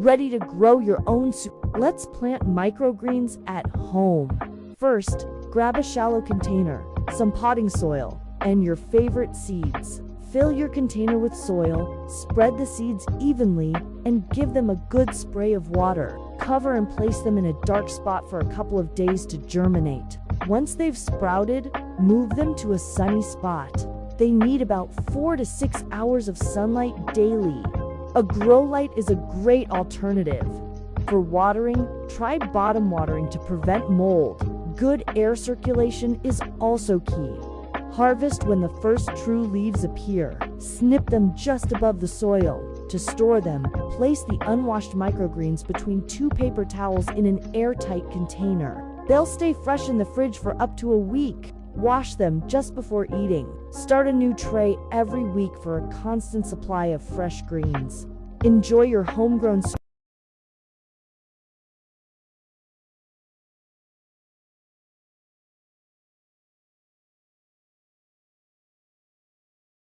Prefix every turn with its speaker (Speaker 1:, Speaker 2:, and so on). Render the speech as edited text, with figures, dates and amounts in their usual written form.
Speaker 1: ready to grow your own Let's plant microgreens at home. First, grab a shallow container, some potting soil, and your favorite seeds. Fill your container with soil, spread the seeds evenly, and give them a good spray of water. Cover and place them in a dark spot for a couple of days to germinate. Once they've sprouted, move them to a sunny spot. They need about 4 to 6 hours of sunlight daily. A grow light is a great alternative. For watering, try bottom watering to prevent mold. Good air circulation is also key. Harvest when the first true leaves appear. Snip them just above the soil. To store them, place the unwashed microgreens between 2 paper towels in an airtight container. They'll stay fresh in the fridge for up to a week. Wash them just before eating. Start a new tray every week for a constant supply of fresh greens. Enjoy your homegrown